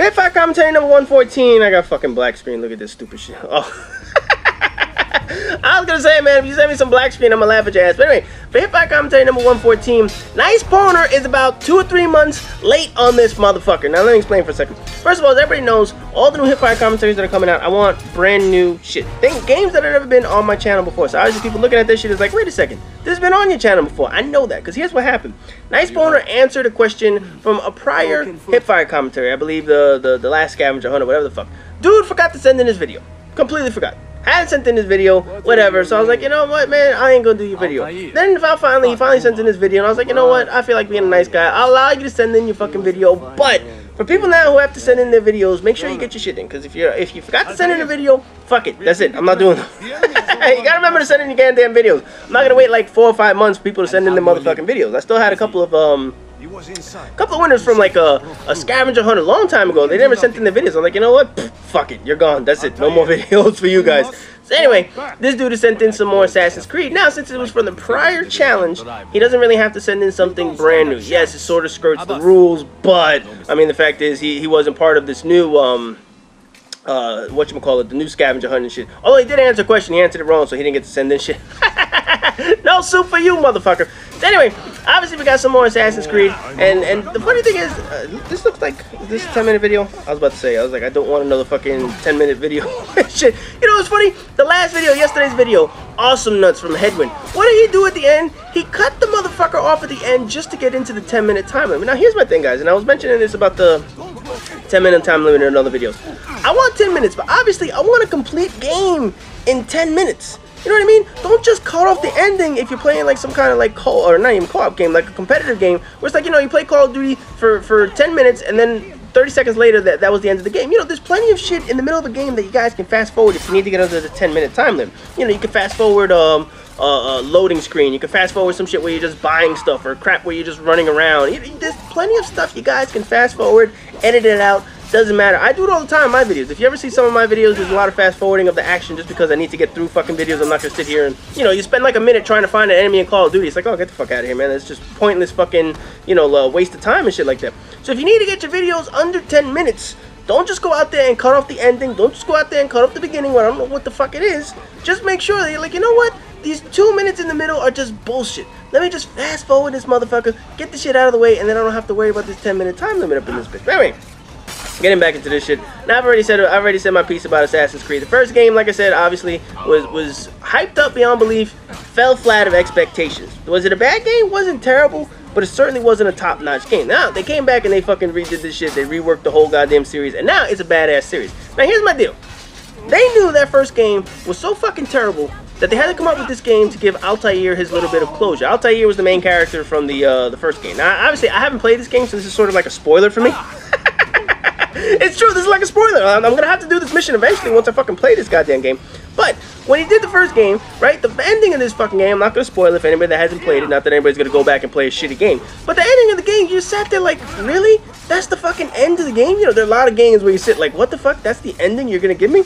Hipfire commentary number 114. I got fucking black screen. Look at this stupid shit. Oh. I was gonna say, man, if you send me some black screen, I'm gonna laugh at your ass. But anyway, for Hipfire commentary number 114, Nice Poner is about 2 or 3 months late on this motherfucker. Now, let me explain for a second. First of all, as everybody knows, all the new Hipfire commentaries that are coming out, I want brand new shit. Games that have never been on my channel before. So obviously people looking at this shit is like, wait a second, this has been on your channel before. I know that, because here's what happened. Nice Poner answered a question from a prior Hipfire commentary. I believe the last scavenger hunt or whatever the fuck. Dude forgot to send in his video. Completely forgot. Hadn't sent in his video, whatever. So I was like, you know what, man, I ain't gonna do your video. Then he finally sent in his video, and I was like, you know what, I feel like being a nice guy. I'll allow you to send in your fucking video, but for people now who have to send in their videos, make sure you get your shit in. Because if you forgot to send in a video, fuck it, that's it. I'm not doing it. You gotta remember to send in your goddamn videos. I'm not gonna wait like 4 or 5 months for people to send in their motherfucking videos. I still had a couple of winners from like a scavenger hunt a long time ago. They never sent in their videos. I'm like, you know what? Pfft, fuck it, you're gone. That's it. No more videos for you guys. So anyway, this dude has sent in some more Assassin's Creed. Now, since it was from the prior challenge, he doesn't really have to send in something brand new. Yes, it sort of skirts the rules, but I mean, the fact is he wasn't part of this new whatchamacallit, the new scavenger hunt and shit. Although he did answer a question, he answered it wrong, so he didn't get to send in shit. No soup for you, motherfucker. So anyway, obviously we got some more Assassin's Creed, and the funny thing is, this looks like, is this a 10-minute video? I was about to say, I was like, I don't want another fucking 10-minute video. Shit. You know what's funny? The last video, yesterday's video, Awesome Nuts from Headwind. What did he do at the end? He cut the motherfucker off at the end just to get into the 10-minute time limit. Now here's my thing, guys, and I was mentioning this about the 10-minute time limit in other videos. I want 10 minutes, but obviously I want a complete game in 10 minutes. You know what I mean? Don't just cut off the ending if you're playing like some kind of like or not even co-op game, like a competitive game, where it's like, you know, you play Call of Duty for 10 minutes and then 30 seconds later that was the end of the game. You know, there's plenty of shit in the middle of a game that you guys can fast forward if you need to get under the 10-minute time limit. You know, you can fast forward loading screen. You can fast forward some shit where you're just buying stuff, or crap where you're just running around. There's plenty of stuff you guys can fast forward, edit it out. Doesn't matter. I do it all the time in my videos. If you ever see some of my videos, there's a lot of fast forwarding of the action just because I need to get through fucking videos. I'm not gonna sit here and, you know, you spend like a minute trying to find an enemy in Call of Duty. It's like, oh, get the fuck out of here, man. It's just pointless fucking, you know, waste of time and shit like that. So if you need to get your videos under 10 minutes, don't just go out there and cut off the ending. Don't just go out there and cut off the beginning when I don't know what the fuck it is. Just make sure that you're like, you know what? These 2 minutes in the middle are just bullshit. Let me just fast forward this motherfucker, get the shit out of the way, and then I don't have to worry about this 10-minute time limit up in this bitch. But anyway, getting back into this shit. Now I've already said my piece about Assassin's Creed. The first game, like I said, obviously was hyped up beyond belief, fell flat of expectations. Was it a bad game? Wasn't terrible, but it certainly wasn't a top-notch game. Now they came back and they fucking redid this shit. They reworked the whole goddamn series, and now it's a badass series. Now here's my deal. They knew that first game was so fucking terrible that they had to come up with this game to give Altair his little bit of closure. Altair was the main character from the first game. Now obviously I haven't played this game, so this is sort of like a spoiler for me. It's true, this is like a spoiler. I'm gonna have to do this mission eventually once I fucking play this goddamn game. But when he did the first game, right, the ending of this fucking game, I'm not gonna spoil it for anybody that hasn't played it, not that anybody's gonna go back and play a shitty game. But the ending of the game, you sat there like, really? That's the fucking end of the game? You know, there are a lot of games where you sit like, what the fuck? That's the ending you're gonna give me?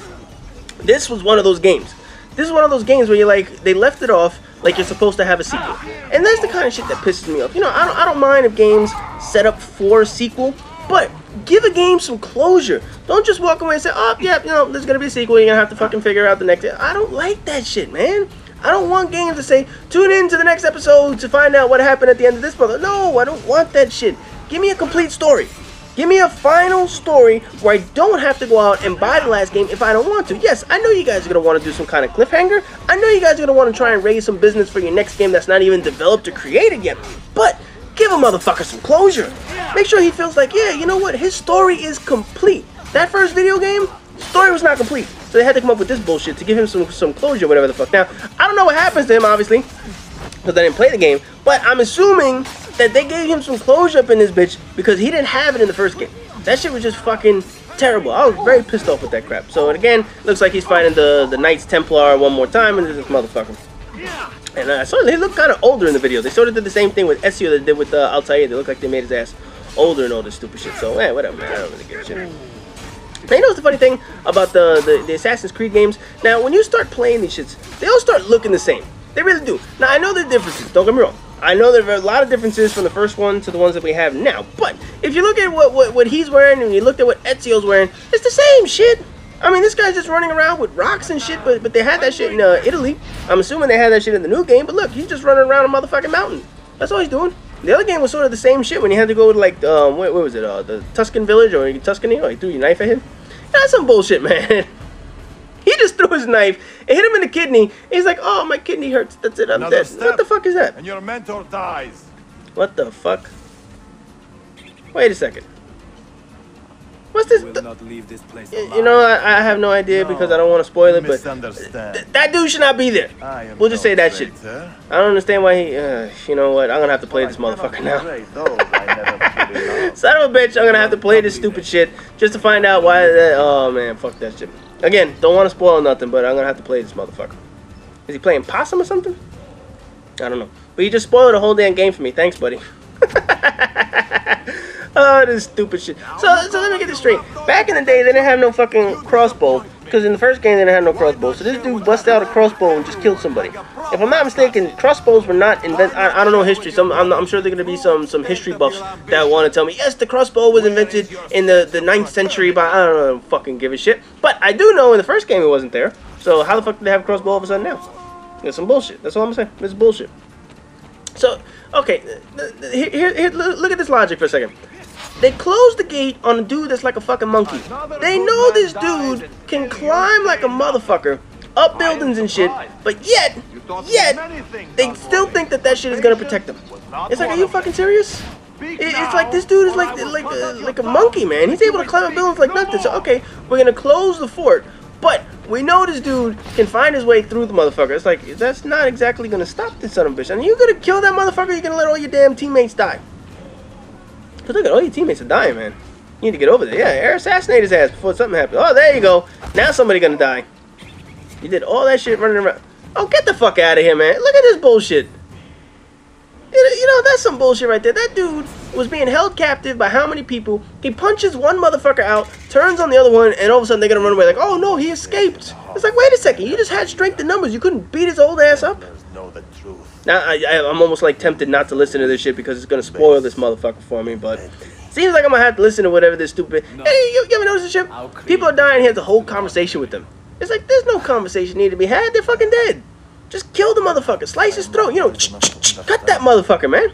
This was one of those games. This is one of those games where you're like, they left it off like you're supposed to have a sequel. And that's the kind of shit that pisses me off. You know, I don't mind if games set up for a sequel, but give a game some closure. Don't just walk away and say, oh, yeah, you know, there's going to be a sequel. You're going to have to fucking figure out the next... I don't like that shit, man. I don't want games to say, tune in to the next episode to find out what happened at the end of this month. No, I don't want that shit. Give me a complete story. Give me a final story where I don't have to go out and buy the last game if I don't want to. Yes, I know you guys are going to want to do some kind of cliffhanger. I know you guys are going to want to try and raise some business for your next game that's not even developed or created yet. But give a motherfucker some closure. Make sure he feels like, yeah, you know what? His story is complete. That first video game, story was not complete. So they had to come up with this bullshit to give him some closure, whatever the fuck. Now, I don't know what happens to him, obviously, because I didn't play the game. But I'm assuming that they gave him some closure up in this bitch because he didn't have it in the first game. That shit was just fucking terrible. I was very pissed off with that crap. So, and again, looks like he's fighting the Knights Templar one more time, and this motherfucker. And I saw they look kind of older in the video. They sort of did the same thing with Ezio that they did with Altair. They look like they made his ass older and all this stupid shit. So, yeah, whatever, man. I don't really give a shit. Now, you know what's the funny thing about the Assassin's Creed games? Now, when you start playing these shits, they all start looking the same. They really do. Now, I know there are differences. Don't get me wrong. I know there are a lot of differences from the first one to the ones that we have now. But if you look at what he's wearing and you looked at what Ezio's wearing, it's the same shit. I mean, this guy's just running around with rocks and shit, but they had that shit in Italy. I'm assuming they had that shit in the new game, but look, he's just running around a motherfucking mountain. That's all he's doing. The other game was sort of the same shit when you had to go to, like, what was it, the Tuscan village, or Tuscany, or he threw your knife at him. That's some bullshit, man. He just threw his knife and hit him in the kidney. He's like, oh, my kidney hurts. That's it, I'm dead. What the fuck is that? And your mentor dies. What the fuck? Wait a second. What's this? Not leave this place you know, I have no idea because I don't want to spoil it, but that dude should not be there. We'll just say that shit. I don't understand why he, you know what, I'm going to have to play this motherfucker now. Son of a bitch, I'm going to have to play this stupid shit just to find out why that, oh man, fuck that shit. Again, don't want to spoil nothing, but I'm going to have to play this motherfucker. Is he playing possum or something? I don't know. But you just spoiled the whole damn game for me. Thanks, buddy. Oh, this stupid shit. So let me get this straight. Back in the day, they didn't have no fucking crossbow. Because in the first game, they didn't have no crossbow. So this dude busted out a crossbow and just killed somebody. If I'm not mistaken, crossbows were not invented. I don't know history. I'm sure there are going to be some history buffs that want to tell me, yes, the crossbow was invented in the 9th century, but I don't know, fucking give a shit. But I do know in the first game it wasn't there. So how the fuck did they have a crossbow all of a sudden now? It's some bullshit. That's all I'm saying. It's bullshit. So, okay, here, look at this logic for a second. They closed the gate on a dude that's like a fucking monkey. They know this dude can climb like a motherfucker, up buildings and shit, but yet, they still think that shit is gonna protect them. It's like, are you fucking serious? It's like this dude is like a monkey, man. He's able to climb up buildings like nothing. So, okay, we're gonna close the fort, but we know this dude can find his way through the motherfucker. It's like, that's not exactly gonna stop this son of a bitch. And you're gonna kill that motherfucker, you're gonna let all your damn teammates die. Cause look at all your teammates are dying, man. You need to get over there. Yeah, air assassinate his ass before something happens. Oh, there you go. Now somebody gonna die. You did all that shit running around. Oh, get the fuck out of here, man. Look at this bullshit. You know, that's some bullshit right there. That dude was being held captive by how many people? He punches one motherfucker out, turns on the other one, and all of a sudden they're gonna run away like, oh no, he escaped. It's like, wait a second, you just had strength in numbers. You couldn't beat his old ass up? Now, I'm almost like tempted not to listen to this shit because it's gonna spoil this motherfucker for me, but seems like I'm gonna have to listen to whatever this stupid. Hey, you ever notice this shit? People are dying. He has a whole conversation with them. It's like there's no conversation need to be had. They're fucking dead. Just kill the motherfucker. Slice his throat. You know, cut that motherfucker, man.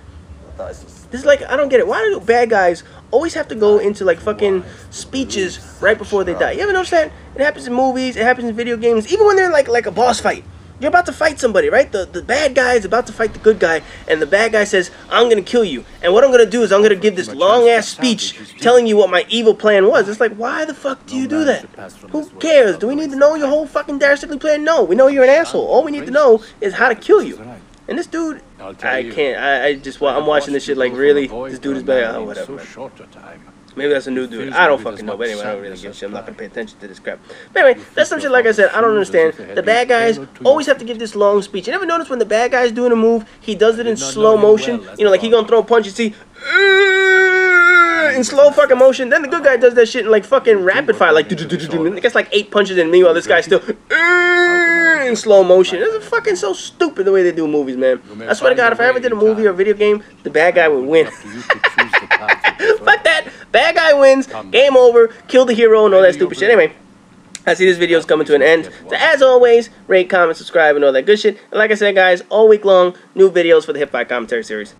This is like, I don't get it. Why do bad guys always have to go into like fucking speeches right before they die? You ever notice that? It happens in movies. It happens in video games. Even when they're in like a boss fight. You're about to fight somebody, right? The bad guy is about to fight the good guy, and the bad guy says, I'm going to kill you. And what I'm going to do is I'm going to give this long-ass speech telling you what my evil plan was. It's like, why the fuck do you do that? Who cares? Do we need to know your whole fucking dastardly plan? No, we know you're an asshole. All we need to know is how to kill you. And this dude, I can't. I'm watching this shit like, really? This dude is bad? Oh, whatever, man. Maybe that's a new dude. I don't fucking know. But anyway, I don't really give a shit. I'm not going to pay attention to this crap. But anyway, that's some shit, like I said, I don't understand. The bad guys always have to give this long speech. You ever notice when the bad guy's doing a move, he does it in slow motion? You know, like he going to throw a punch, you see, in slow fucking motion. Then the good guy does that shit in like fucking rapid fire. Like, it gets like 8 punches in. Meanwhile, this guy's still in slow motion. It's fucking so stupid the way they do movies, man. I swear to God, if I ever did a movie or a video game, the bad guy would win. Fuck that. Bad guy wins. Game over. Kill the hero and all that stupid shit. Anyway, I see this video is coming to an end. So as always, rate, comment, subscribe, and all that good shit. And like I said, guys, all week long, new videos for the Hip Hop Commentary Series.